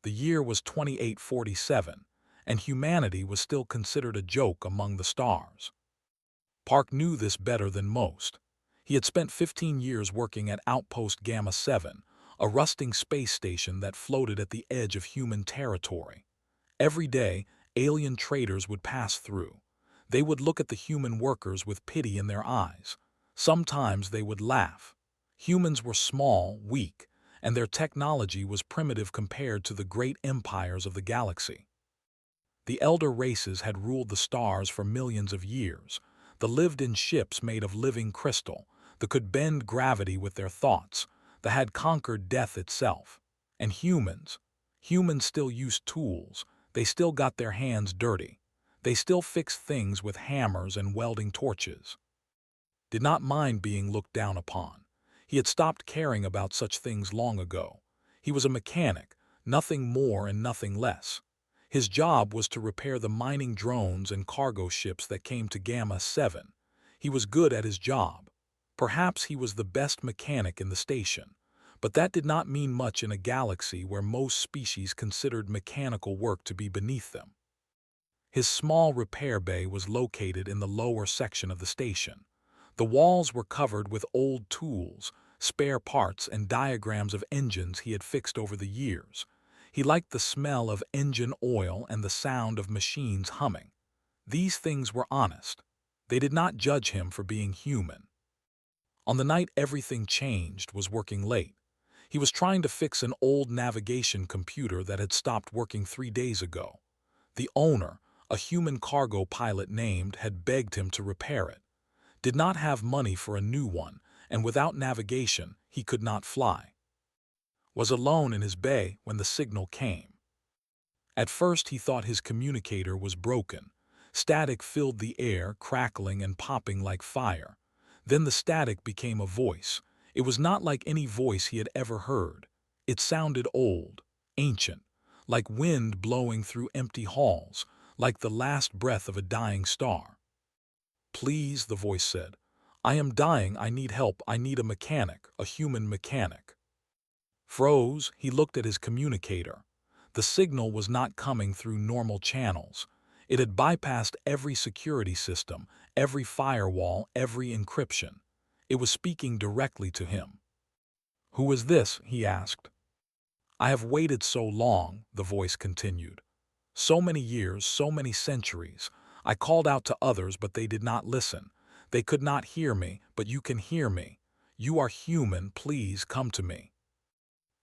The year was 2847, and humanity was still considered a joke among the stars. Park knew this better than most. He had spent 15 years working at Outpost Gamma 7, a rusting space station that floated at the edge of human territory. Every day, alien traders would pass through. They would look at the human workers with pity in their eyes. Sometimes they would laugh. Humans were small, weak, and their technology was primitive compared to the great empires of the galaxy. The elder races had ruled the stars for millions of years. They lived in ships made of living crystal, that could bend gravity with their thoughts, that had conquered death itself. And humans still used tools. They still got their hands dirty. They still fixed things with hammers and welding torches. Did not mind being looked down upon. He had stopped caring about such things long ago. He was a mechanic, nothing more and nothing less. His job was to repair the mining drones and cargo ships that came to Gamma 7. He was good at his job. Perhaps he was the best mechanic in the station, but that did not mean much in a galaxy where most species considered mechanical work to be beneath them. His small repair bay was located in the lower section of the station. The walls were covered with old tools, spare parts, and diagrams of engines he had fixed over the years. He liked the smell of engine oil and the sound of machines humming. These things were honest. They did not judge him for being human. On the night everything changed was working late. He was trying to fix an old navigation computer that had stopped working 3 days ago. The owner, a human cargo pilot named, had begged him to repair it. Did not have money for a new one, and without navigation, he could not fly. Was alone in his bay when the signal came. At first he thought his communicator was broken. Static filled the air, crackling and popping like fire. Then the static became a voice. It was not like any voice he had ever heard. It sounded old, ancient, like wind blowing through empty halls, like the last breath of a dying star. "Please," the voice said. "I am dying, I need help, I need a mechanic, a human mechanic." Froze, he looked at his communicator. The signal was not coming through normal channels. It had bypassed every security system, every firewall, every encryption. It was speaking directly to him. "Who is this?" he asked. "I have waited so long," the voice continued. "So many years, so many centuries. I called out to others, but they did not listen. They could not hear me, but you can hear me. You are human, please come to me."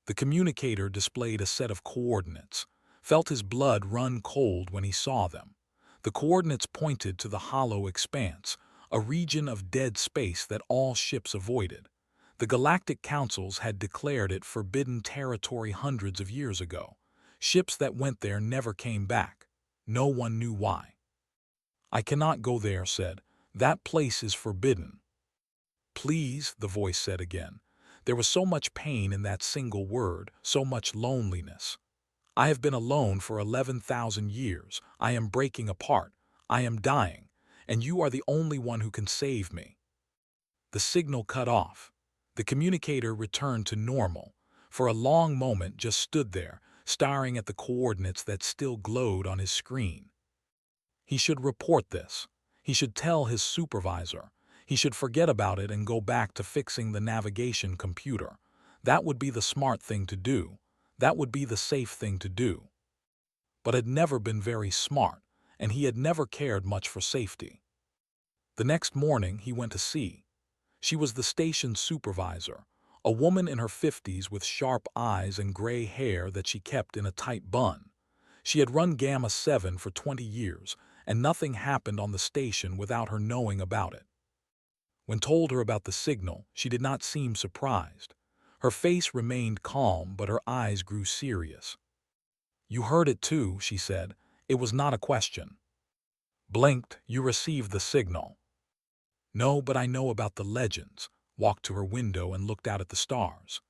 The communicator displayed a set of coordinates. Felt his blood run cold when he saw them. The coordinates pointed to the hollow expanse, a region of dead space that all ships avoided. The galactic councils had declared it forbidden territory hundreds of years ago. Ships that went there never came back. No one knew why. "I cannot go there," said. "That place is forbidden." "Please," the voice said again. There was so much pain in that single word, so much loneliness. "I have been alone for 11,000 years. I am breaking apart. I am dying. And you are the only one who can save me." The signal cut off. The communicator returned to normal. For a long moment just stood there, staring at the coordinates that still glowed on his screen. He should report this. He should tell his supervisor. He should forget about it and go back to fixing the navigation computer. That would be the smart thing to do. That would be the safe thing to do. But had never been very smart, and he had never cared much for safety. The next morning he went to see. She was the station supervisor, a woman in her 50s with sharp eyes and gray hair that she kept in a tight bun. She had run Gamma 7 for 20 years, and nothing happened on the station without her knowing about it. When told her about the signal, she did not seem surprised. Her face remained calm, but her eyes grew serious. "You heard it too," she said. "It was not a question." Blinked, "You received the signal." "No, but I know about the legends." Walked to her window and looked out at the stars.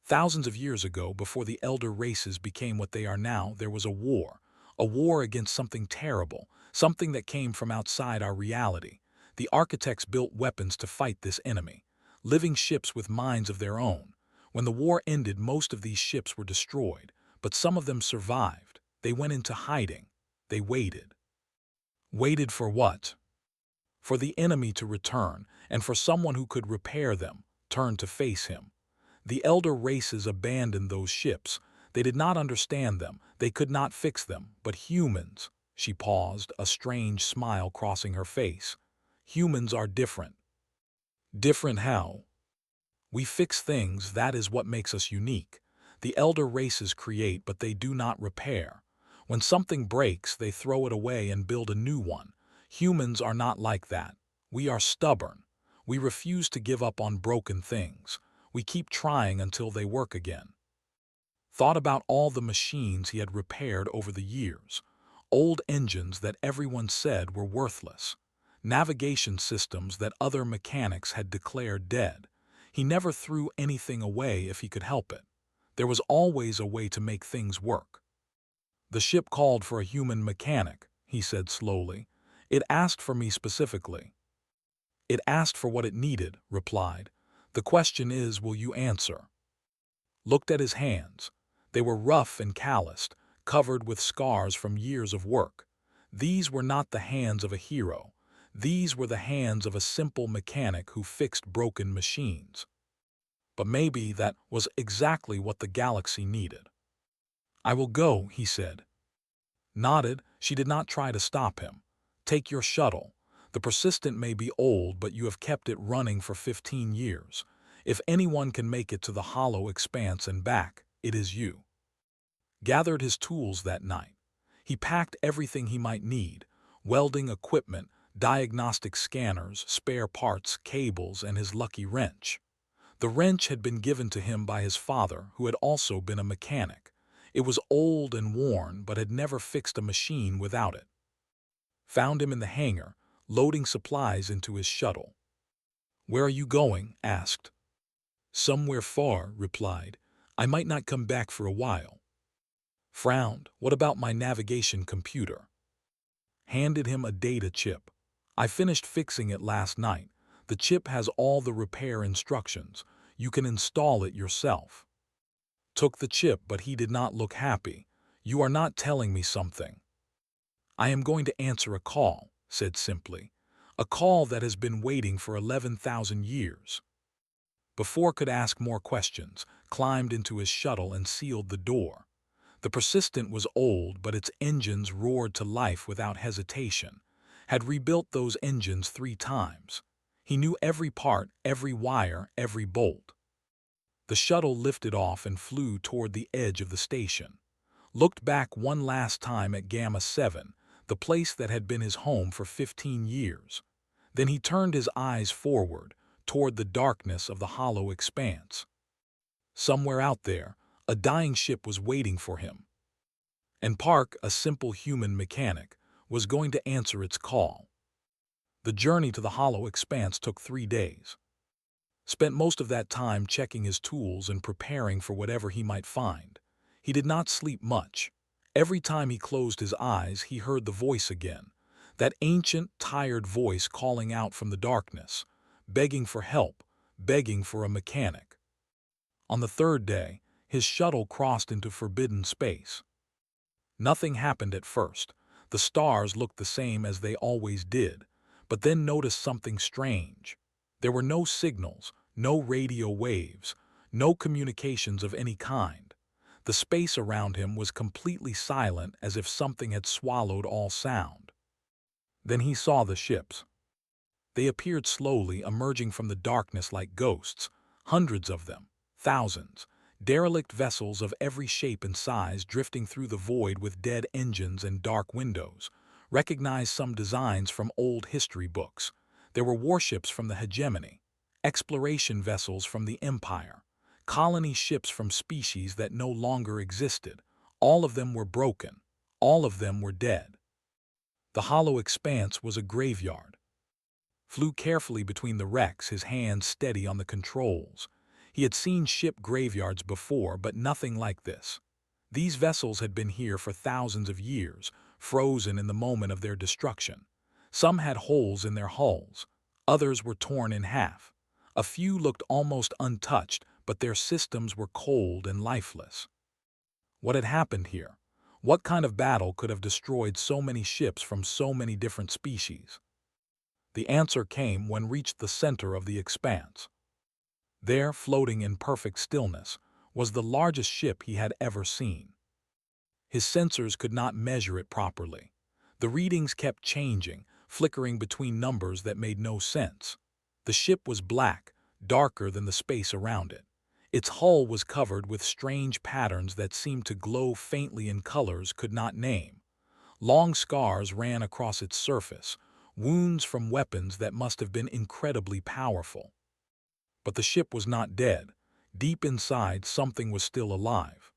Thousands of years ago, before the elder races became what they are now, there was a war against something terrible, something that came from outside our reality. The architects built weapons to fight this enemy, living ships with minds of their own. When the war ended, most of these ships were destroyed, But some of them survived. They went into hiding. They waited. Waited for what? For the enemy to return, and for someone who could repair them, turn to face him. The elder races abandoned those ships. They did not understand them. They could not fix them. But humans, she paused, a strange smile crossing her face. Humans are different. Different how? We fix things, that is what makes us unique. The elder races create, but they do not repair. When something breaks, they throw it away and build a new one. Humans are not like that. We are stubborn. We refuse to give up on broken things. We keep trying until they work again. Thought about all the machines he had repaired over the years. Old engines that everyone said were worthless. Navigation systems that other mechanics had declared dead. He never threw anything away if he could help it. There was always a way to make things work. The ship called for a human mechanic, he said slowly. It asked for me specifically. It asked for what it needed, replied. The question is, will you answer? Looked at his hands. They were rough and calloused, covered with scars from years of work. These were not the hands of a hero. These were the hands of a simple mechanic who fixed broken machines. But maybe that was exactly what the galaxy needed. I will go, he said. Nodded. She did not try to stop him. Take your shuttle. The Persistent may be old, but you have kept it running for 15 years. If anyone can make it to the hollow expanse and back, it is you. Gathered his tools that night. He packed everything he might need: welding equipment, diagnostic scanners, spare parts, cables, and his lucky wrench. The wrench had been given to him by his father, who had also been a mechanic. It was old and worn, but had never fixed a machine without it. Found him in the hangar, loading supplies into his shuttle. Where are you going? Asked. Somewhere far, replied. I might not come back for a while. Frowned. What about my navigation computer? Handed him a data chip. I finished fixing it last night. The chip has all the repair instructions. You can install it yourself. Took the chip, but he did not look happy. You are not telling me something. I am going to answer a call, said simply. A call that has been waiting for 11,000 years. Before could ask more questions, climbed into his shuttle and sealed the door. The Persistent was old, but its engines roared to life without hesitation. Had rebuilt those engines 3 times. He knew every part, every wire, every bolt. The shuttle lifted off and flew toward the edge of the station. Looked back one last time at Gamma 7, the place that had been his home for 15 years. Then he turned his eyes forward, toward the darkness of the hollow expanse. Somewhere out there, a dying ship was waiting for him. And Park, a simple human mechanic, was going to answer its call. The journey to the hollow expanse took 3 days. Spent most of that time checking his tools and preparing for whatever he might find. He did not sleep much. Every time he closed his eyes, he heard the voice again. That ancient, tired voice calling out from the darkness, begging for help, begging for a mechanic. On the 3rd day, his shuttle crossed into forbidden space. Nothing happened at first. The stars looked the same as they always did, but then noticed something strange. There were no signals, no radio waves, no communications of any kind. The space around him was completely silent, as if something had swallowed all sound. Then he saw the ships. They appeared slowly, emerging from the darkness like ghosts, hundreds of them, thousands, derelict vessels of every shape and size drifting through the void with dead engines and dark windows. Recognized some designs from old history books. There were warships from the hegemony, exploration vessels from the empire, colony ships from species that no longer existed. All of them were broken. All of them were dead. The hollow expanse was a graveyard. Flew carefully between the wrecks, his hands steady on the controls. He had seen ship graveyards before, but nothing like this. These vessels had been here for thousands of years, frozen in the moment of their destruction. Some had holes in their hulls. Others were torn in half. A few looked almost untouched, but their systems were cold and lifeless. What had happened here? What kind of battle could have destroyed so many ships from so many different species? The answer came when reached the center of the expanse. There, floating in perfect stillness, was the largest ship he had ever seen. His sensors could not measure it properly. The readings kept changing, flickering between numbers that made no sense. The ship was black, darker than the space around it. Its hull was covered with strange patterns that seemed to glow faintly in colors could not name. Long scars ran across its surface, wounds from weapons that must have been incredibly powerful. But the ship was not dead. Deep inside, something was still alive.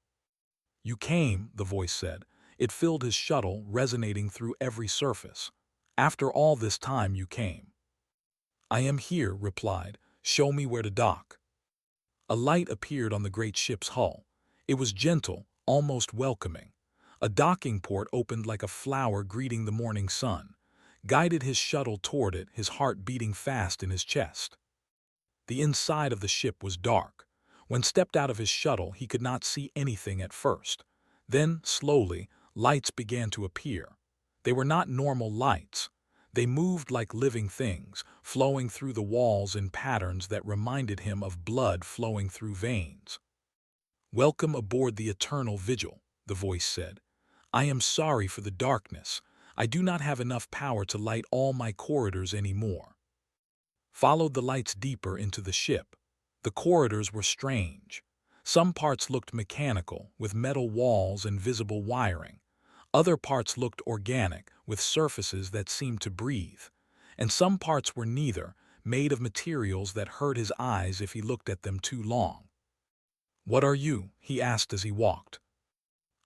"You came," the voice said. It filled his shuttle, resonating through every surface. "After all this time you came." "I am here," replied. "Show me where to dock." A light appeared on the great ship's hull. It was gentle, almost welcoming. A docking port opened like a flower greeting the morning sun, guided his shuttle toward it, his heart beating fast in his chest. The inside of the ship was dark. When stepped out of his shuttle, he could not see anything at first. Then, slowly, lights began to appear. They were not normal lights. They moved like living things, flowing through the walls in patterns that reminded him of blood flowing through veins. "Welcome aboard the Eternal Vigil," the voice said. "I am sorry for the darkness. I do not have enough power to light all my corridors anymore." Followed the lights deeper into the ship. The corridors were strange. Some parts looked mechanical, with metal walls and visible wiring. Other parts looked organic, with surfaces that seemed to breathe. And some parts were neither, made of materials that hurt his eyes if he looked at them too long. "What are you?" he asked as he walked.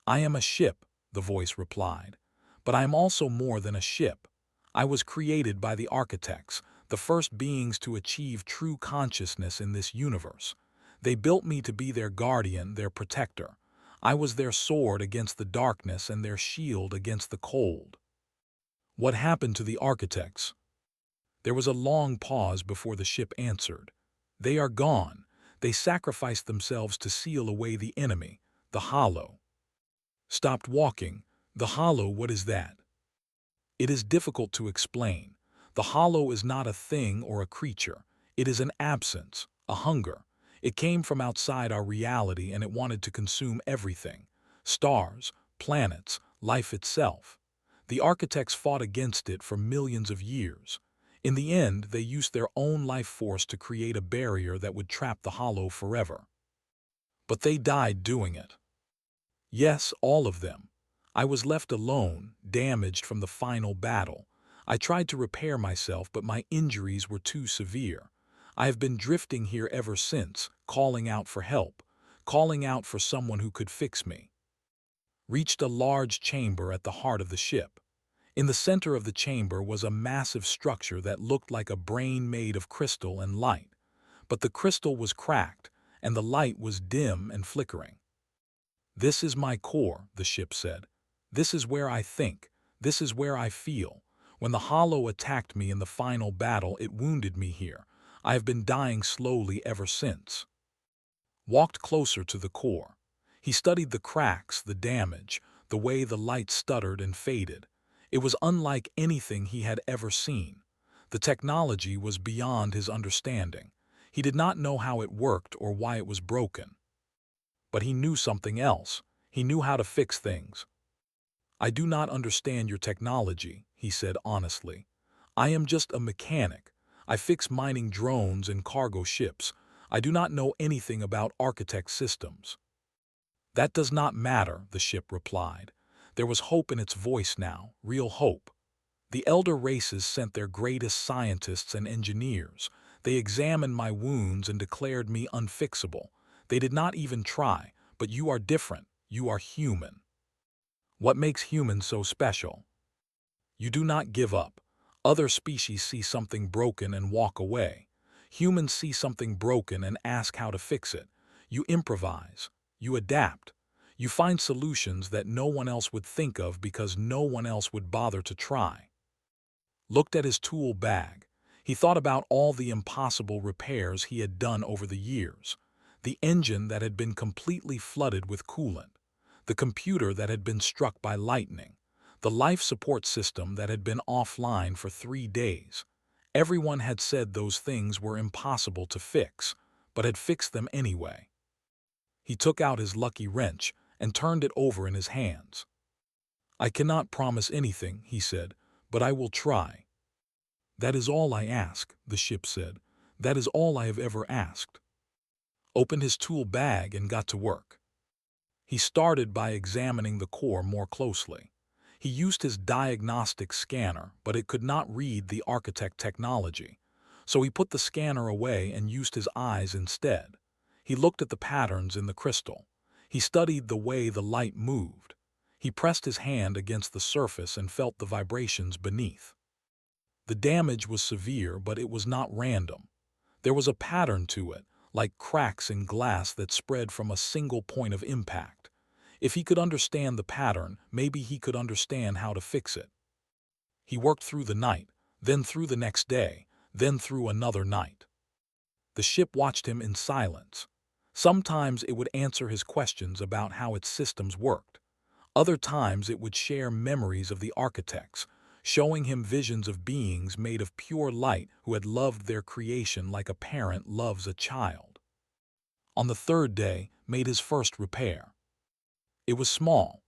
"I am a ship," the voice replied. "But I am also more than a ship. I was created by the architects, the first beings to achieve true consciousness in this universe. They built me to be their guardian, their protector. I was their sword against the darkness and their shield against the cold." "What happened to the architects?" There was a long pause before the ship answered. "They are gone. They sacrificed themselves to seal away the enemy, the Hollow." "Stopped walking. The Hollow, what is that?" "It is difficult to explain. The Hollow is not a thing or a creature. It is an absence, a hunger. It came from outside our reality and it wanted to consume everything. Stars, planets, life itself. The architects fought against it for millions of years. In the end, they used their own life force to create a barrier that would trap the Hollow forever. But they died doing it." "Yes, all of them. I was left alone, damaged from the final battle. I tried to repair myself, but my injuries were too severe. I have been drifting here ever since, calling out for help, calling out for someone who could fix me." Reached a large chamber at the heart of the ship. In the center of the chamber was a massive structure that looked like a brain made of crystal and light. But the crystal was cracked, and the light was dim and flickering. "This is my core," the ship said. "This is where I think. This is where I feel. When the Hollow attacked me in the final battle, it wounded me here. I have been dying slowly ever since." Walked closer to the core. He studied the cracks, the damage, the way the light stuttered and faded. It was unlike anything he had ever seen. The technology was beyond his understanding. He did not know how it worked or why it was broken. But he knew something else. He knew how to fix things. "I do not understand your technology," he said honestly. "I am just a mechanic. I fix mining drones and cargo ships. I do not know anything about architect systems." "That does not matter," the ship replied. There was hope in its voice now, real hope. "The elder races sent their greatest scientists and engineers. They examined my wounds and declared me unfixable. They did not even try, but you are different. You are human." "What makes humans so special?" "You do not give up. Other species see something broken and walk away. Humans see something broken and ask how to fix it. You improvise. You adapt. You find solutions that no one else would think of because no one else would bother to try." Looked at his tool bag. He thought about all the impossible repairs he had done over the years. The engine that had been completely flooded with coolant. the computer that had been struck by lightning, the life support system that had been offline for 3 days. Everyone had said those things were impossible to fix, but had fixed them anyway. He took out his lucky wrench and turned it over in his hands. "I cannot promise anything," he said, "but I will try." "That is all I ask," the ship said. "That is all I have ever asked." Opened his tool bag and got to work. He started by examining the core more closely. He used his diagnostic scanner, but it could not read the architect technology. So he put the scanner away and used his eyes instead. He looked at the patterns in the crystal. He studied the way the light moved. He pressed his hand against the surface and felt the vibrations beneath. The damage was severe, but it was not random. There was a pattern to it, like cracks in glass that spread from a single point of impact. If he could understand the pattern, maybe he could understand how to fix it. He worked through the night, then through the next day, then through another night. The ship watched him in silence. Sometimes it would answer his questions about how its systems worked. Other times it would share memories of the architects, showing him visions of beings made of pure light who had loved their creation like a parent loves a child. On the third day, made his first repair. It was small,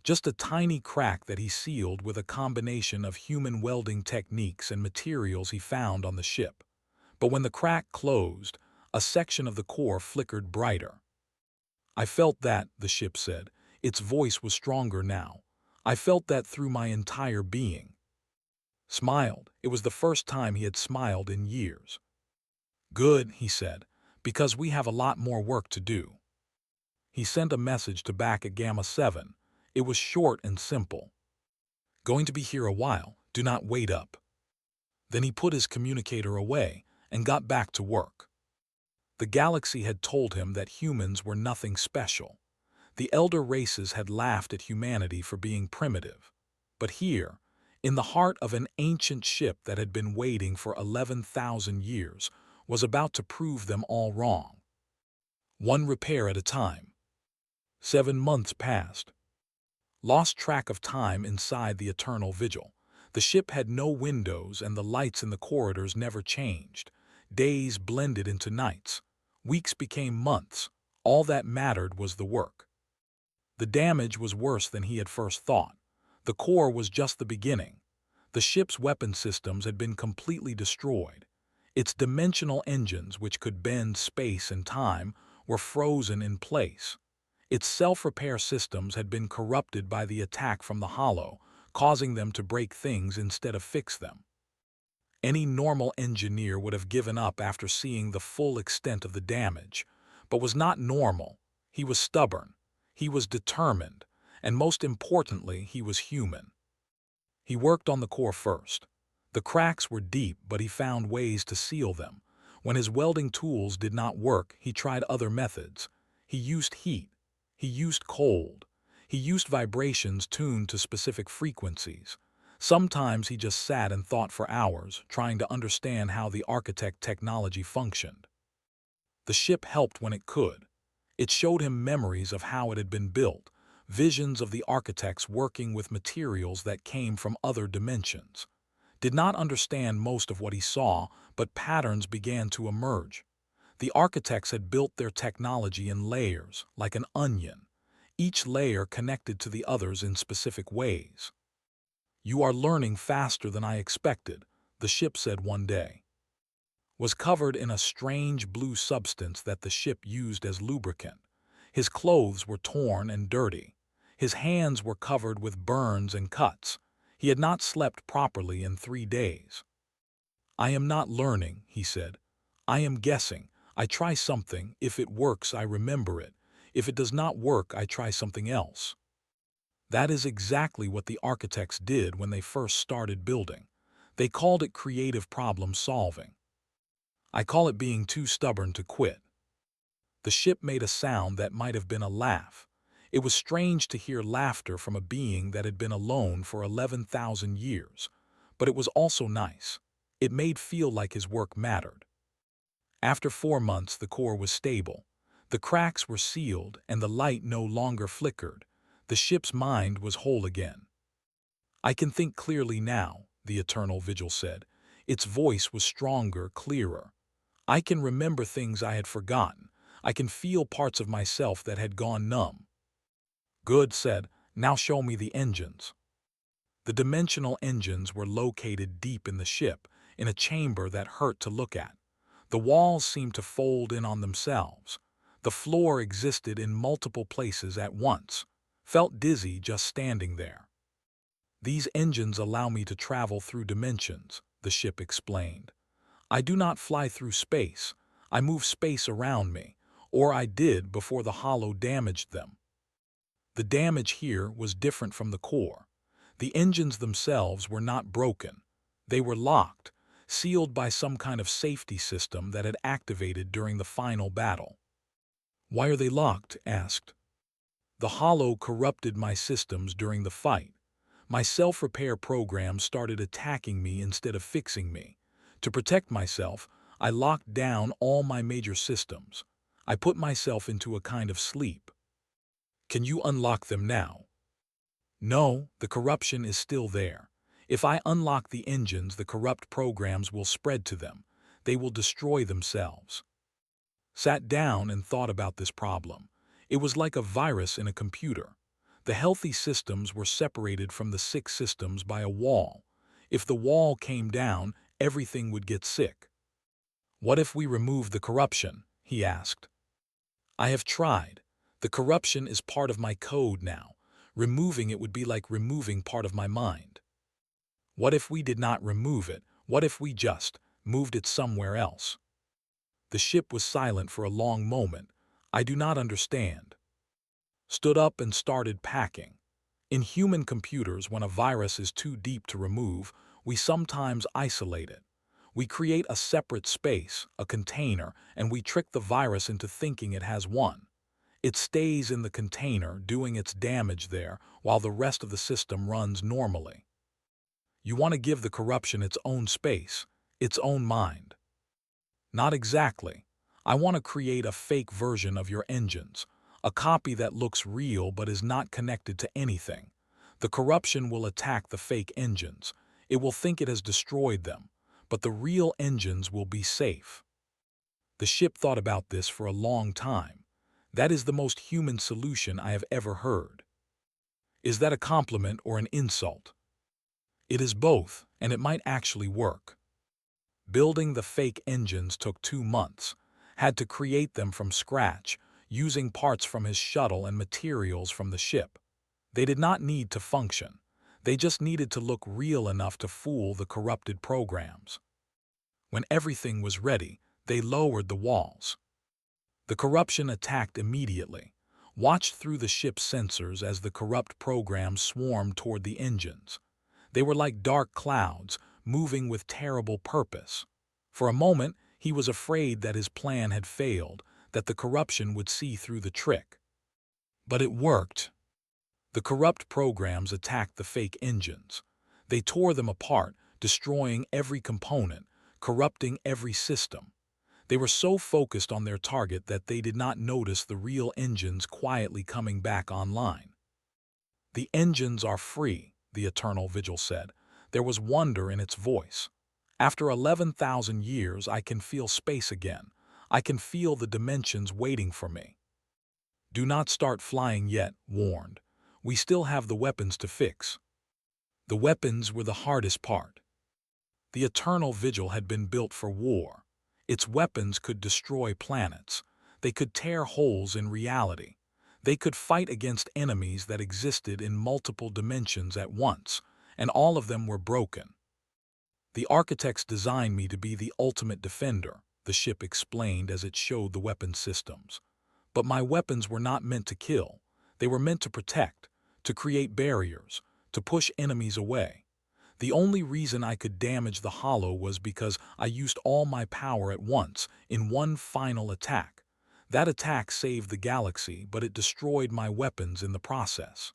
just a tiny crack that he sealed with a combination of human welding techniques and materials he found on the ship. But when the crack closed, a section of the core flickered brighter. "I felt that," the ship said. Its voice was stronger now. "I felt that through my entire being." Smiled. It was the first time he had smiled in years. "Good," he said, "because we have a lot more work to do." He sent a message to back at Gamma 7. It was short and simple. "Going to be here a while. Do not wait up." Then he put his communicator away and got back to work. The galaxy had told him that humans were nothing special. The elder races had laughed at humanity for being primitive. But here, in the heart of an ancient ship that had been waiting for 11,000 years, was about to prove them all wrong. One repair at a time. 7 months passed. Lost track of time inside the eternal vigil. The ship had no windows and the lights in the corridors never changed. Days blended into nights. Weeks became months. All that mattered was the work. The damage was worse than he had first thought. The core was just the beginning. The ship's weapon systems had been completely destroyed. Its dimensional engines, which could bend space and time, were frozen in place. Its self-repair systems had been corrupted by the attack from the Hollow, causing them to break things instead of fix them. Any normal engineer would have given up after seeing the full extent of the damage, but was not normal. He was stubborn. He was determined, and most importantly, he was human. He worked on the core first. The cracks were deep, but he found ways to seal them. When his welding tools did not work, he tried other methods. He used heat. He used cold. He used vibrations tuned to specific frequencies. Sometimes he just sat and thought for hours, trying to understand how the architect technology functioned. The ship helped when it could. It showed him memories of how it had been built, visions of the architects working with materials that came from other dimensions. Did not understand most of what he saw, but patterns began to emerge. The architects had built their technology in layers, like an onion, each layer connected to the others in specific ways. "You are learning faster than I expected," the ship said one day. Was covered in a strange blue substance that the ship used as lubricant. His clothes were torn and dirty. His hands were covered with burns and cuts. He had not slept properly in 3 days. "I am not learning," he said. "I am guessing. I try something. If it works, I remember it. If it does not work, I try something else." That is exactly what the architects did when they first started building. They called it creative problem solving. I call it being too stubborn to quit. The ship made a sound that might have been a laugh. It was strange to hear laughter from a being that had been alone for 11,000 years, but it was also nice. It made feel like his work mattered. After 4 months, the core was stable. The cracks were sealed and the light no longer flickered. The ship's mind was whole again. "I can think clearly now," the Eternal Vigil said. Its voice was stronger, clearer. "I can remember things I had forgotten. I can feel parts of myself that had gone numb." "Good," said. "Now show me the engines." The dimensional engines were located deep in the ship, in a chamber that hurt to look at. The walls seemed to fold in on themselves. The floor existed in multiple places at once. Felt dizzy just standing there. "These engines allow me to travel through dimensions," the ship explained. "I do not fly through space. I move space around me, or I did before the hollow damaged them." The damage here was different from the core. The engines themselves were not broken. They were locked, sealed by some kind of safety system that had activated during the final battle. "Why are they locked?" asked. "The hollow corrupted my systems during the fight. My self-repair program started attacking me instead of fixing me. To protect myself, I locked down all my major systems. I put myself into a kind of sleep." "Can you unlock them now?" "No, the corruption is still there. If I unlock the engines, the corrupt programs will spread to them. They will destroy themselves." Sat down and thought about this problem. It was like a virus in a computer. The healthy systems were separated from the sick systems by a wall. If the wall came down, everything would get sick. "What if we remove the corruption?" he asked. "I have tried. The corruption is part of my code now. Removing it would be like removing part of my mind." "What if we did not remove it? What if we just moved it somewhere else?" The ship was silent for a long moment. "I do not understand." Stood up and started packing. In human computers, when a virus is too deep to remove, we sometimes isolate it. We create a separate space, a container, and we trick the virus into thinking it has one. It stays in the container, doing its damage there, while the rest of the system runs normally. You want to give the corruption its own space, its own mind. Not exactly. I want to create a fake version of your engines, a copy that looks real but is not connected to anything. The corruption will attack the fake engines. It will think it has destroyed them, but the real engines will be safe." The ship thought about this for a long time. "That is the most human solution I have ever heard." "Is that a compliment or an insult?" "It is both, and it might actually work." Building the fake engines took 2 months. Had to create them from scratch, using parts from his shuttle and materials from the ship. They did not need to function. They just needed to look real enough to fool the corrupted programs. When everything was ready, they lowered the walls. The corruption attacked immediately, watched through the ship's sensors as the corrupt programs swarmed toward the engines. They were like dark clouds, moving with terrible purpose. For a moment, he was afraid that his plan had failed, that the corruption would see through the trick. But it worked. The corrupt programs attacked the fake engines. They tore them apart, destroying every component, corrupting every system. They were so focused on their target that they did not notice the real engines quietly coming back online. "The engines are free," the Eternal Vigil said. There was wonder in its voice. "After 11,000 years, I can feel space again. I can feel the dimensions waiting for me." "Do not start flying yet," warned. "We still have the weapons to fix." The weapons were the hardest part. The Eternal Vigil had been built for war. Its weapons could destroy planets. They could tear holes in reality. They could fight against enemies that existed in multiple dimensions at once, and all of them were broken. "The architects designed me to be the ultimate defender," the ship explained as it showed the weapon systems. "But my weapons were not meant to kill. They were meant to protect, to create barriers, to push enemies away. The only reason I could damage the hollow was because I used all my power at once, in one final attack. That attack saved the galaxy, but it destroyed my weapons in the process."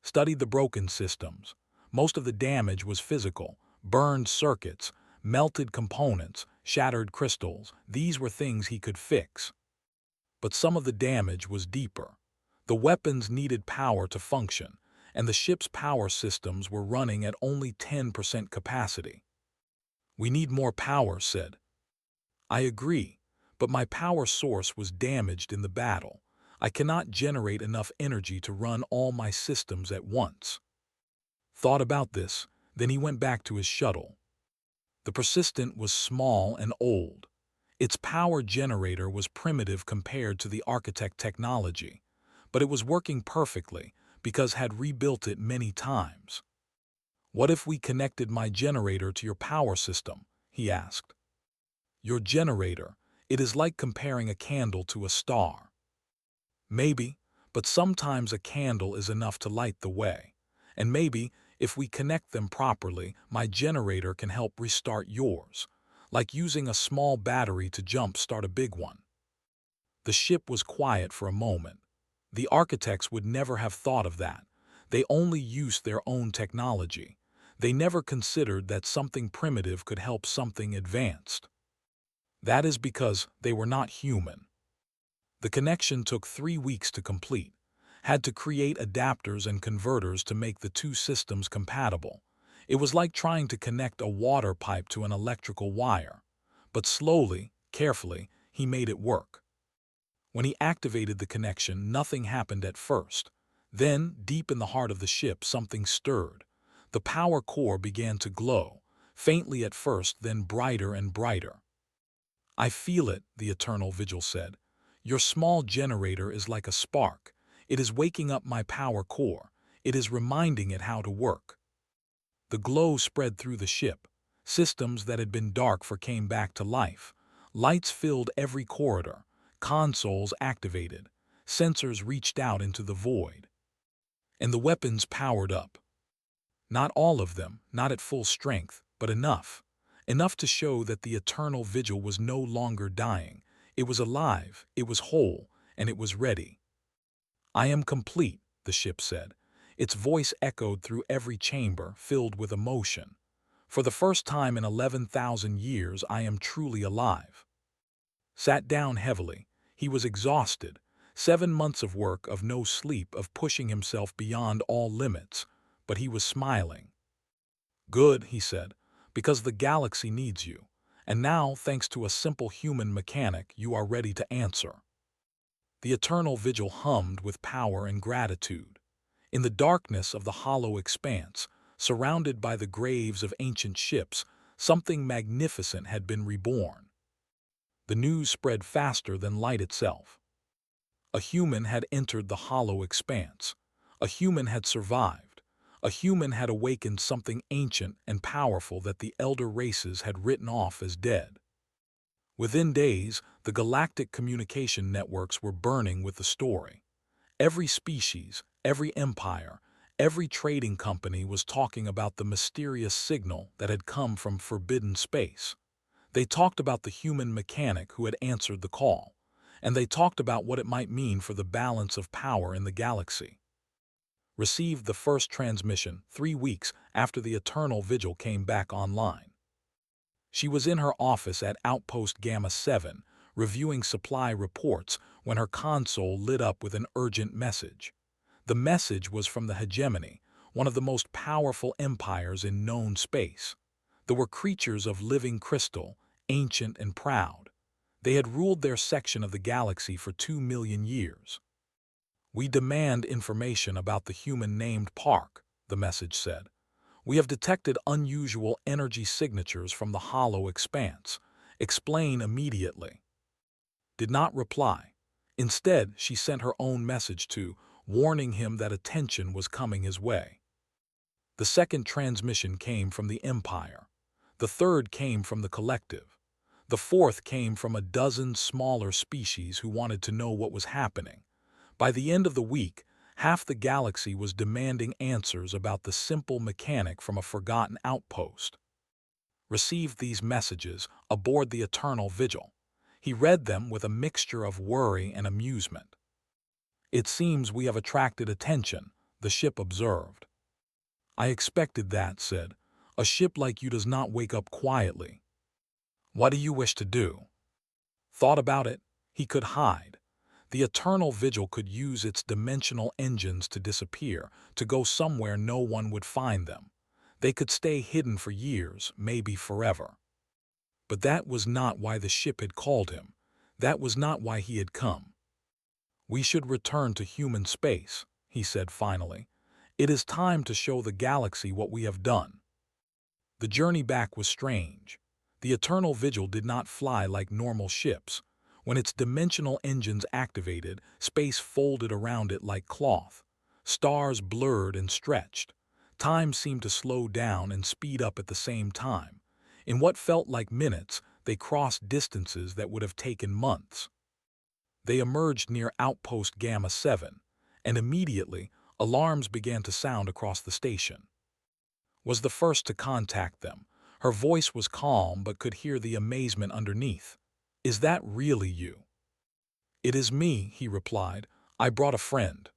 Studied the broken systems. Most of the damage was physical: burned circuits, melted components, shattered crystals. These were things he could fix. But some of the damage was deeper. The weapons needed power to function, and the ship's power systems were running at only 10% capacity. "We need more power," said. "I agree, but my power source was damaged in the battle. I cannot generate enough energy to run all my systems at once." Thought about this, then he went back to his shuttle. The Persistent was small and old. Its power generator was primitive compared to the architect technology, but it was working perfectly because had rebuilt it many times. "What if we connected my generator to your power system?" he asked. "Your generator, it is like comparing a candle to a star." "Maybe, but sometimes a candle is enough to light the way. And maybe, if we connect them properly, my generator can help restart yours, like using a small battery to jump-start a big one." The ship was quiet for a moment. The architects would never have thought of that. They only used their own technology. They never considered that something primitive could help something advanced. That is because they were not human. The connection took 3 weeks to complete. Had to create adapters and converters to make the two systems compatible. It was like trying to connect a water pipe to an electrical wire. But slowly, carefully, he made it work. When he activated the connection, nothing happened at first. Then, deep in the heart of the ship, something stirred. The power core began to glow, faintly at first, then brighter and brighter. "I feel it," the Eternal Vigil said. "Your small generator is like a spark. It is waking up my power core. It is reminding it how to work." The glow spread through the ship. Systems that had been dark came back to life. Lights filled every corridor. Consoles activated. Sensors reached out into the void. And the weapons powered up. Not all of them, not at full strength, but enough. Enough to show that the Eternal Vigil was no longer dying. It was alive, it was whole, and it was ready. "I am complete," the ship said. Its voice echoed through every chamber, filled with emotion. "For the first time in 11,000 years, I am truly alive." Sat down heavily. He was exhausted. 7 months of work, of no sleep, of pushing himself beyond all limits. But he was smiling. "Good," he said, "because the galaxy needs you. And now, thanks to a simple human mechanic, you are ready to answer." The Eternal Vigil hummed with power and gratitude. In the darkness of the hollow expanse, surrounded by the graves of ancient ships, something magnificent had been reborn. The news spread faster than light itself. A human had entered the hollow expanse. A human had survived. A human had awakened something ancient and powerful that the elder races had written off as dead. Within days, the galactic communication networks were burning with the story. Every species, every empire, every trading company was talking about the mysterious signal that had come from forbidden space. They talked about the human mechanic who had answered the call, and they talked about what it might mean for the balance of power in the galaxy. Received the first transmission 3 weeks after the Eternal Vigil came back online. She was in her office at Outpost Gamma 7, reviewing supply reports, when her console lit up with an urgent message. The message was from the Hegemony, one of the most powerful empires in known space. There were creatures of living crystal, ancient and proud. They had ruled their section of the galaxy for 2 million years. "We demand information about the human named Park," the message said. "We have detected unusual energy signatures from the hollow expanse. Explain immediately." Did not reply. Instead, she sent her own message to, warning him that attention was coming his way. The second transmission came from the Empire. The third came from the Collective. The fourth came from a dozen smaller species who wanted to know what was happening. By the end of the week, half the galaxy was demanding answers about the simple mechanic from a forgotten outpost. Received these messages aboard the Eternal Vigil. He read them with a mixture of worry and amusement. "It seems we have attracted attention," the ship observed. "I expected that," said. "A ship like you does not wake up quietly." "What do you wish to do?" Thought about it. He could hide. The Eternal Vigil could use its dimensional engines to disappear, to go somewhere no one would find them. They could stay hidden for years, maybe forever. But that was not why the ship had called him. That was not why he had come. "We should return to human space," he said finally. "It is time to show the galaxy what we have done." The journey back was strange. The Eternal Vigil did not fly like normal ships. When its dimensional engines activated, space folded around it like cloth. Stars blurred and stretched. Time seemed to slow down and speed up at the same time. In what felt like minutes, they crossed distances that would have taken months. They emerged near Outpost Gamma 7, and immediately, alarms began to sound across the station. Was the first to contact them. Her voice was calm but could hear the amazement underneath. "Is that really you?" "It is me," he replied. "I brought a friend."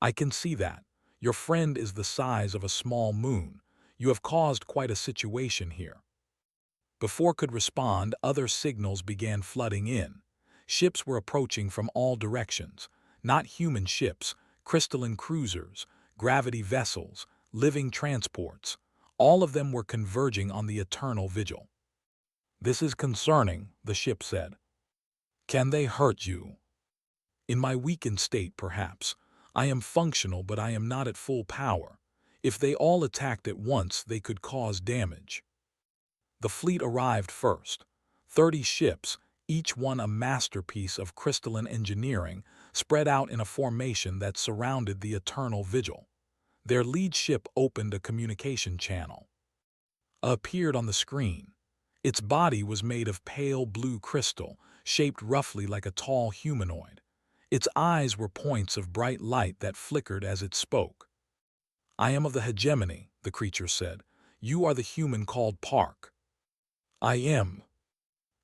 "I can see that. Your friend is the size of a small moon. You have caused quite a situation here." Before could respond, other signals began flooding in. Ships were approaching from all directions. Not human ships, crystalline cruisers, gravity vessels, living transports. All of them were converging on the Eternal Vigil. "This is concerning," the ship said. "Can they hurt you?" "In my weakened state, perhaps. I am functional, but I am not at full power. If they all attacked at once, they could cause damage." The fleet arrived first. 30 ships, each one a masterpiece of crystalline engineering, spread out in a formation that surrounded the Eternal Vigil. Their lead ship opened a communication channel. Appeared on the screen. Its body was made of pale blue crystal, shaped roughly like a tall humanoid. Its eyes were points of bright light that flickered as it spoke. "I am of the hegemony," the creature said. "You are the human called Park." "I am.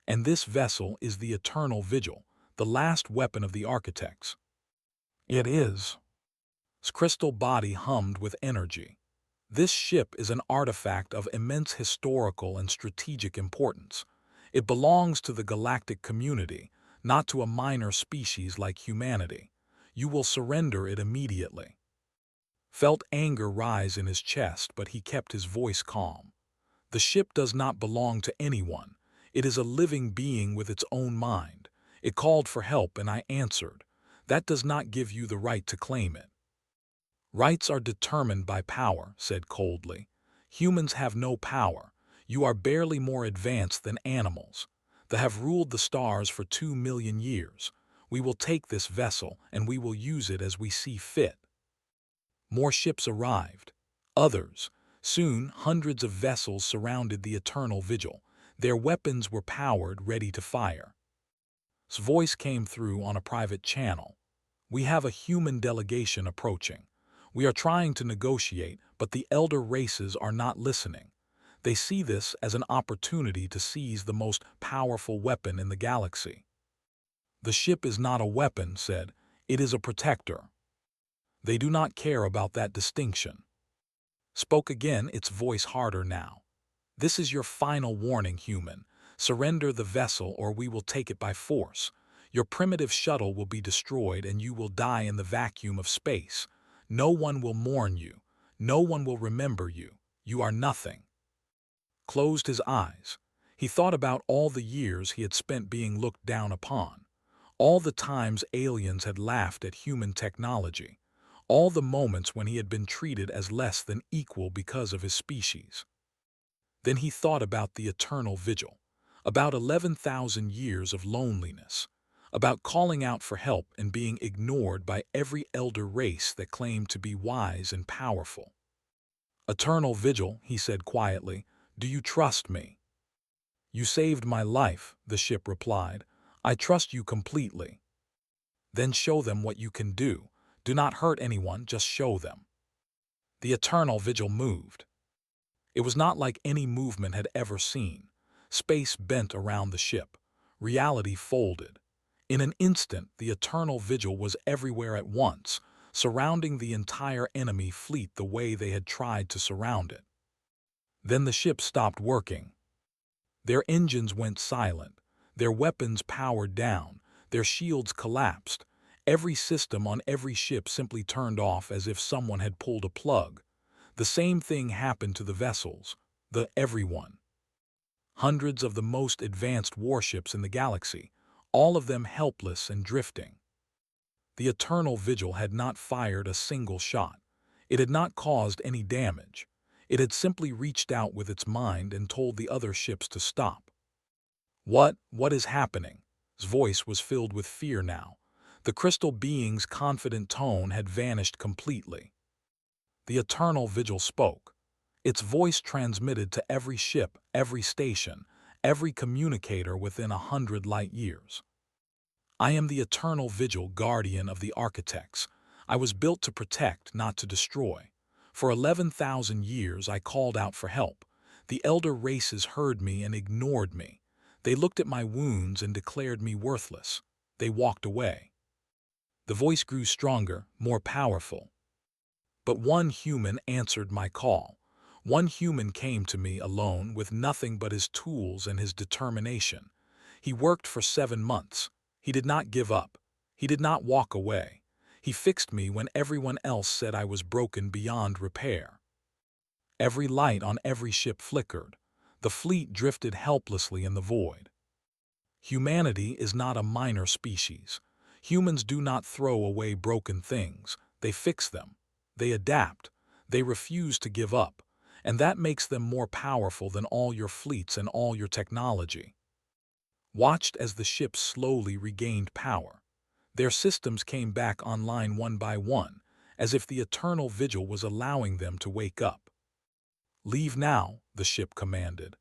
And this vessel is the Eternal Vigil, the last weapon of the architects." "It is." Its crystal body hummed with energy. "This ship is an artifact of immense historical and strategic importance. It belongs to the galactic community, not to a minor species like humanity. You will surrender it immediately." Felt anger rise in his chest, but he kept his voice calm. "The ship does not belong to anyone. It is a living being with its own mind. It called for help and I answered. That does not give you the right to claim it." "Rights are determined by power," said coldly. "Humans have no power. You are barely more advanced than animals. They have ruled the stars for 2 million years. We will take this vessel and we will use it as we see fit." More ships arrived. Others. Soon, hundreds of vessels surrounded the Eternal Vigil. Their weapons were powered, ready to fire. His voice came through on a private channel. "We have a human delegation approaching. We are trying to negotiate, but the elder races are not listening. They see this as an opportunity to seize the most powerful weapon in the galaxy." "The ship is not a weapon," said. "It is a protector." "They do not care about that distinction." Spoke again, its voice harder now. "This is your final warning, human. Surrender the vessel or we will take it by force. Your primitive shuttle will be destroyed and you will die in the vacuum of space. No one will mourn you. No one will remember you. You are nothing." Closed his eyes. He thought about all the years he had spent being looked down upon. All the times aliens had laughed at human technology. All the moments when he had been treated as less than equal because of his species. Then he thought about the Eternal Vigil, about 11,000 years of loneliness, about calling out for help and being ignored by every elder race that claimed to be wise and powerful. "Eternal Vigil," he said quietly, "do you trust me?" "You saved my life," the ship replied. "I trust you completely." "Then show them what you can do. Do not hurt anyone, just show them." The Eternal Vigil moved. It was not like any movement had ever seen. Space bent around the ship. Reality folded. In an instant, the Eternal Vigil was everywhere at once, surrounding the entire enemy fleet the way they had tried to surround it. Then the ship stopped working. Their engines went silent. Their weapons powered down. Their shields collapsed. Every system on every ship simply turned off as if someone had pulled a plug. The same thing happened to the vessels, the everyone. Hundreds of the most advanced warships in the galaxy, all of them helpless and drifting. The Eternal Vigil had not fired a single shot. It had not caused any damage. It had simply reached out with its mind and told the other ships to stop. What is happening? His voice was filled with fear now. The crystal being's confident tone had vanished completely. The Eternal Vigil spoke. Its voice transmitted to every ship, every station, every communicator within 100 light years. I am the Eternal Vigil, guardian of the architects. I was built to protect, not to destroy. For 11,000 years I called out for help. The elder races heard me and ignored me. They looked at my wounds and declared me worthless. They walked away. The voice grew stronger, more powerful. But one human answered my call. One human came to me alone with nothing but his tools and his determination. He worked for 7 months. He did not give up. He did not walk away. He fixed me when everyone else said I was broken beyond repair. Every light on every ship flickered. The fleet drifted helplessly in the void. Humanity is not a minor species. Humans do not throw away broken things. They fix them. They adapt. They refuse to give up. And that makes them more powerful than all your fleets and all your technology. Watched as the ships slowly regained power. Their systems came back online one by one, as if the Eternal Vigil was allowing them to wake up. Leave now, the ship commanded.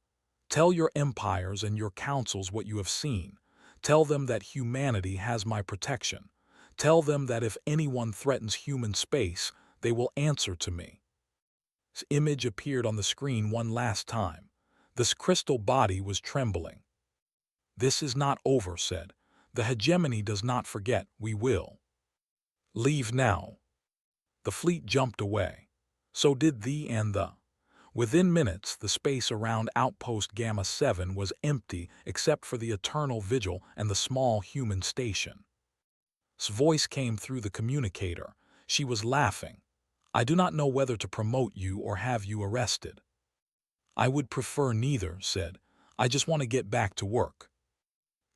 Tell your empires and your councils what you have seen. Tell them that humanity has my protection. Tell them that if anyone threatens human space, they will answer to me. His image appeared on the screen one last time. This crystal body was trembling. This is not over, said. The hegemony does not forget, we will. Leave now. The fleet jumped away. So did the and the. Within minutes, the space around Outpost Gamma 7 was empty except for the Eternal Vigil and the small human station. His voice came through the communicator. She was laughing. I do not know whether to promote you or have you arrested. I would prefer neither, said. I just want to get back to work.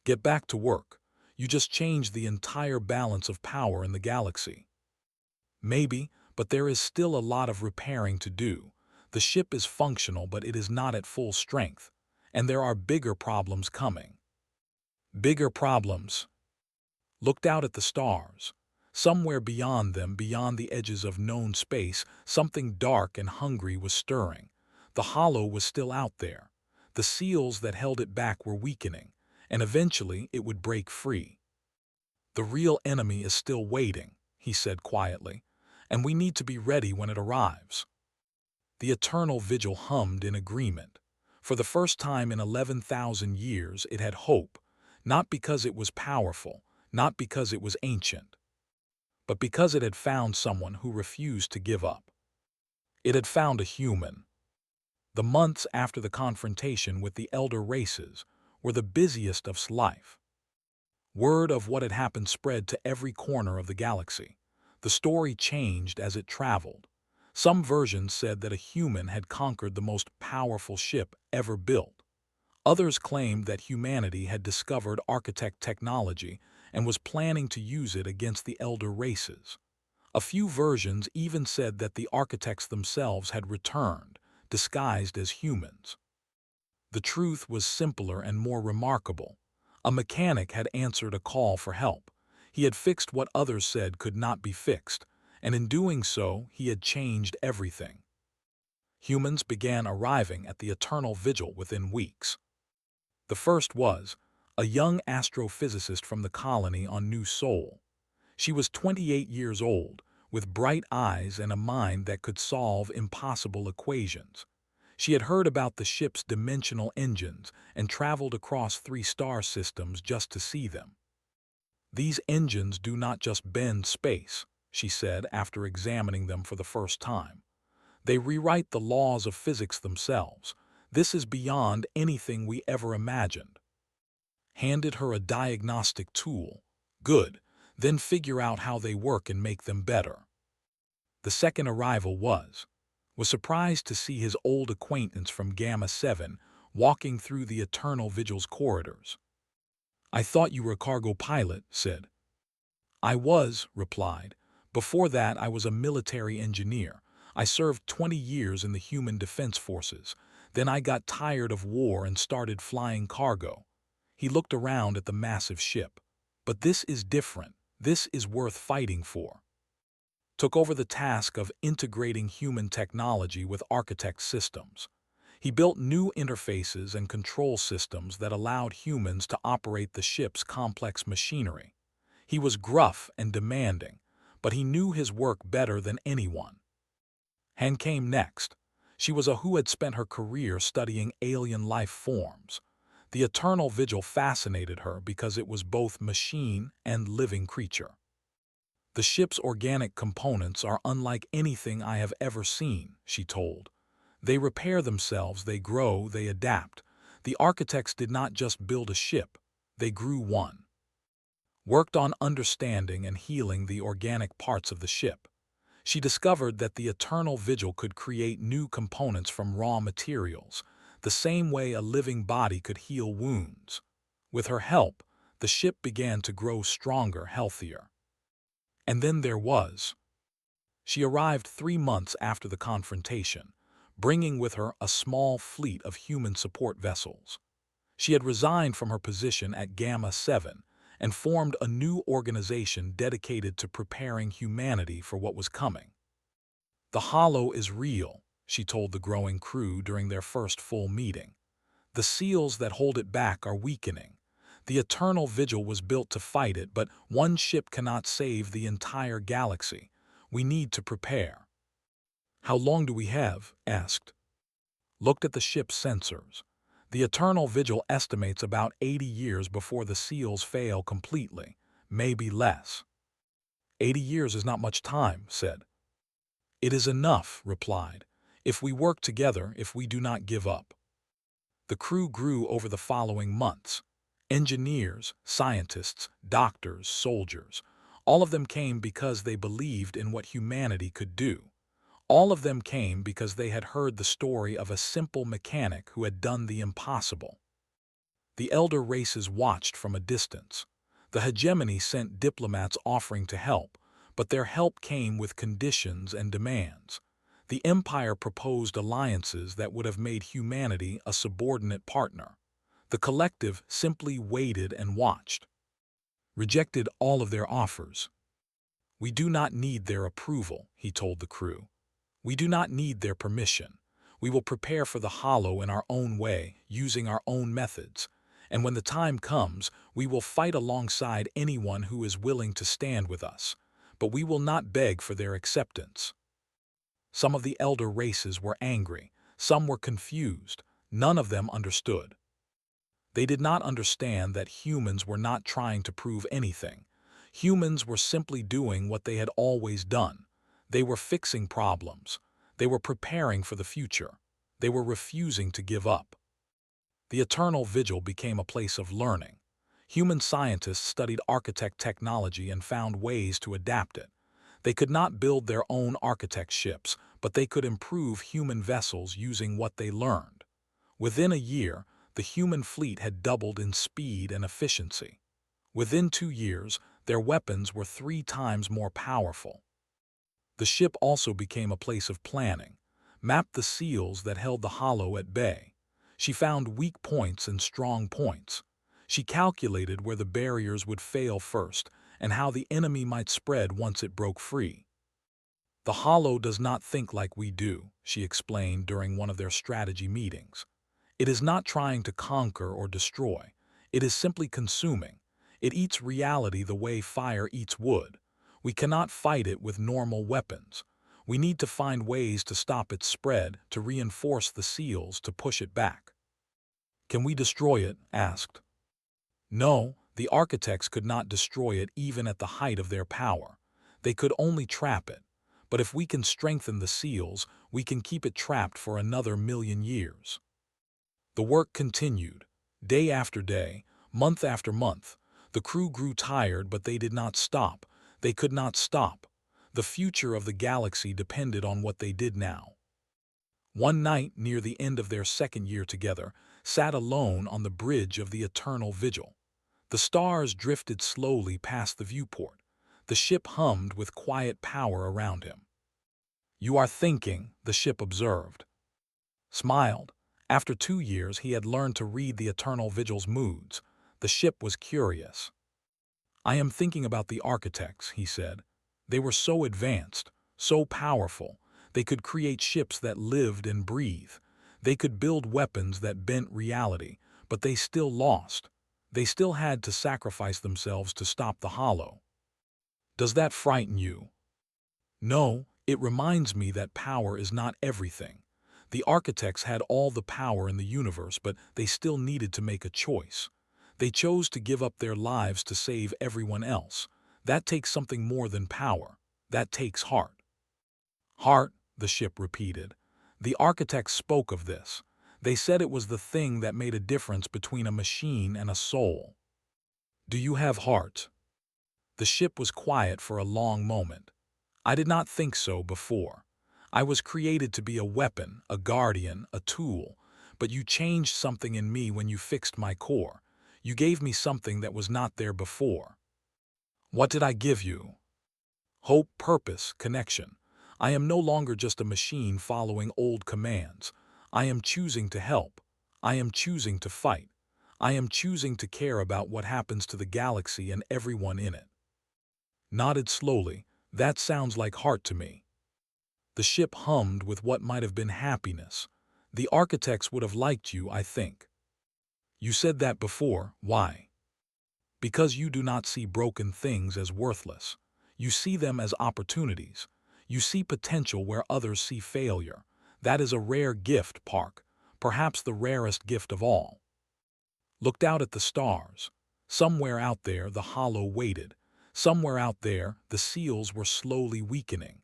Get back to work. You just changed the entire balance of power in the galaxy. Maybe, but there is still a lot of repairing to do. The ship is functional, but it is not at full strength, and there are bigger problems coming. Bigger problems. Looked out at the stars. Somewhere beyond them, beyond the edges of known space, something dark and hungry was stirring. The hollow was still out there. The seals that held it back were weakening, and eventually it would break free. The real enemy is still waiting, he said quietly, and we need to be ready when it arrives. The Eternal Vigil hummed in agreement. For the first time in 11,000 years it had hope, not because it was powerful, not because it was ancient, but because it had found someone who refused to give up. It had found a human. The months after the confrontation with the elder races were the busiest of his life. Word of what had happened spread to every corner of the galaxy. The story changed as it traveled. Some versions said that a human had conquered the most powerful ship ever built. Others claimed that humanity had discovered architect technology and was planning to use it against the elder races. A few versions even said that the architects themselves had returned, disguised as humans. The truth was simpler and more remarkable. A mechanic had answered a call for help. He had fixed what others said could not be fixed, and in doing so, he had changed everything. Humans began arriving at the Eternal Vigil within weeks. The first was a young astrophysicist from the colony on New Sol. She was 28 years old, with bright eyes and a mind that could solve impossible equations. She had heard about the ship's dimensional engines and traveled across 3 star systems just to see them. These engines do not just bend space, she said after examining them for the first time. They rewrite the laws of physics themselves. This is beyond anything we ever imagined. Handed her a diagnostic tool, Good. Then figure out how they work and make them better. The second arrival was surprised to see his old acquaintance from Gamma 7 walking through the Eternal Vigil's corridors. "I thought you were a cargo pilot," said. "I was," replied. "Before that I was a military engineer. I served 20 years in the Human Defense Forces. Then I got tired of war and started flying cargo." He looked around at the massive ship. "But this is different. This is worth fighting for." Took over the task of integrating human technology with architect systems. He built new interfaces and control systems that allowed humans to operate the ship's complex machinery. He was gruff and demanding, but he knew his work better than anyone. Han came next. She was a who had spent her career studying alien life forms. The Eternal Vigil fascinated her because it was both machine and living creature. "The ship's organic components are unlike anything I have ever seen," she told. "They repair themselves, they grow, they adapt. The architects did not just build a ship, they grew one. Worked on understanding and healing the organic parts of the ship. She discovered that the Eternal Vigil could create new components from raw materials, the same way a living body could heal wounds. With her help, the ship began to grow stronger, healthier. And then there was. She arrived 3 months after the confrontation, bringing with her a small fleet of human support vessels. She had resigned from her position at Gamma 7 and formed a new organization dedicated to preparing humanity for what was coming. "The hollow is real," she told the growing crew during their first full meeting. "The seals that hold it back are weakening. The Eternal Vigil was built to fight it, but one ship cannot save the entire galaxy. We need to prepare." "How long do we have?" asked. Looked at the ship's sensors. The Eternal Vigil estimates about 80 years before the seals fail completely, maybe less. 80 years is not much time, said. "It is enough," replied, "if we work together, if we do not give up." The crew grew over the following months. Engineers, scientists, doctors, soldiers, all of them came because they believed in what humanity could do. All of them came because they had heard the story of a simple mechanic who had done the impossible. The elder races watched from a distance. The hegemony sent diplomats offering to help, but their help came with conditions and demands. The empire proposed alliances that would have made humanity a subordinate partner. The collective simply waited and watched. Rejected all of their offers. "We do not need their approval," he told the crew. "We do not need their permission. We will prepare for the hollow in our own way, using our own methods. And when the time comes, we will fight alongside anyone who is willing to stand with us. But we will not beg for their acceptance." Some of the elder races were angry. Some were confused. None of them understood. They did not understand that humans were not trying to prove anything. Humans were simply doing what they had always done. They were fixing problems. They were preparing for the future. They were refusing to give up. The Eternal Vigil became a place of learning. Human scientists studied architect technology and found ways to adapt it. They could not build their own architect ships, but they could improve human vessels using what they learned. Within a year, the human fleet had doubled in speed and efficiency. Within 2 years, their weapons were 3 times more powerful. The ship also became a place of planning, mapped the seals that held the hollow at bay. She found weak points and strong points. She calculated where the barriers would fail first and how the enemy might spread once it broke free. "The hollow does not think like we do," she explained during one of their strategy meetings. "It is not trying to conquer or destroy. It is simply consuming. It eats reality the way fire eats wood. We cannot fight it with normal weapons. We need to find ways to stop its spread, to reinforce the seals, to push it back." "Can we destroy it?" asked. No, the architects could not destroy it even at the height of their power. They could only trap it. But if we can strengthen the seals, we can keep it trapped for another 1,000,000 years. The work continued. Day after day, month after month, The crew grew tired, but they did not stop. They could not stop. The future of the galaxy depended on what they did now. One night, near the end of their second year together, sat alone on the bridge of the eternal vigil. The stars drifted slowly past the viewport. The ship hummed with quiet power around him. "You are thinking," the ship observed. Smiled. After 2 years, he had learned to read the eternal vigil's moods. The ship was curious. "I am thinking about the architects," he said. "They were so advanced, so powerful. They could create ships that lived and breathed. They could build weapons that bent reality, but they still lost. They still had to sacrifice themselves to stop the hollow. Does that frighten you?" "No, it reminds me that power is not everything. The architects had all the power in the universe, but they still needed to make a choice. They chose to give up their lives to save everyone else. That takes something more than power. That takes heart." "Heart," the ship repeated. "The architects spoke of this. They said it was the thing that made a difference between a machine and a soul." "Do you have heart?" The ship was quiet for a long moment. "I did not think so before. I was created to be a weapon, a guardian, a tool. But you changed something in me when you fixed my core. You gave me something that was not there before." "What did I give you?" "Hope, purpose, connection. I am no longer just a machine following old commands. I am choosing to help. I am choosing to fight. I am choosing to care about what happens to the galaxy and everyone in it." Nodded slowly. "That sounds like heart to me." The ship hummed with what might have been happiness. "The architects would have liked you, I think." "You said that before. Why?" "Because you do not see broken things as worthless. You see them as opportunities. You see potential where others see failure. That is a rare gift, Park. Perhaps the rarest gift of all." Looked out at the stars. Somewhere out there, the hollow waited. Somewhere out there, the seals were slowly weakening.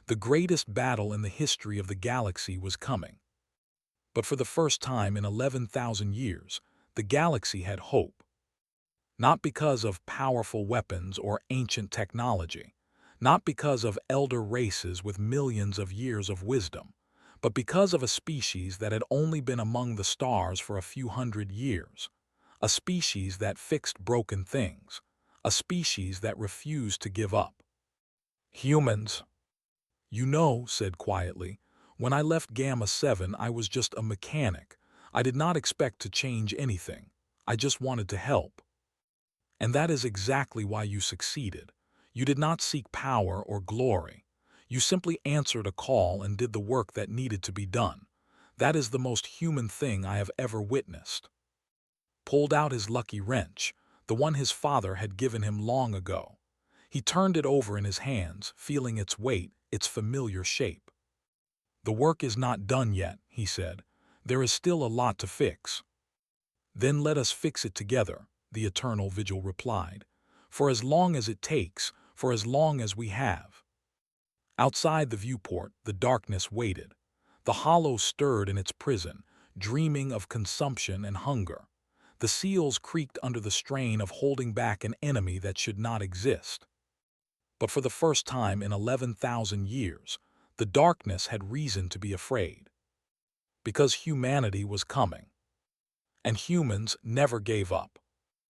The greatest battle in the history of the galaxy was coming. But for the first time in 11,000 years, the galaxy had hope. Not because of powerful weapons or ancient technology, not because of elder races with millions of years of wisdom, but because of a species that had only been among the stars for a few hundred years, a species that fixed broken things, a species that refused to give up. "Humans." "You know," said quietly, "when I left Gamma 7, I was just a mechanic. I did not expect to change anything. I just wanted to help. And that is exactly why you succeeded. You did not seek power or glory. You simply answered a call and did the work that needed to be done. That is the most human thing I have ever witnessed." Pulled out his lucky wrench, the one his father had given him long ago. He turned it over in his hands, feeling its weight, its familiar shape. "The work is not done yet," he said. "There is still a lot to fix." "Then let us fix it together," the eternal vigil replied. "For as long as it takes, for as long as we have." Outside the viewport, the darkness waited. The hollow stirred in its prison, dreaming of consumption and hunger. The seals creaked under the strain of holding back an enemy that should not exist. But for the first time in 11,000 years, the darkness had reason to be afraid. Because humanity was coming. And humans never gave up.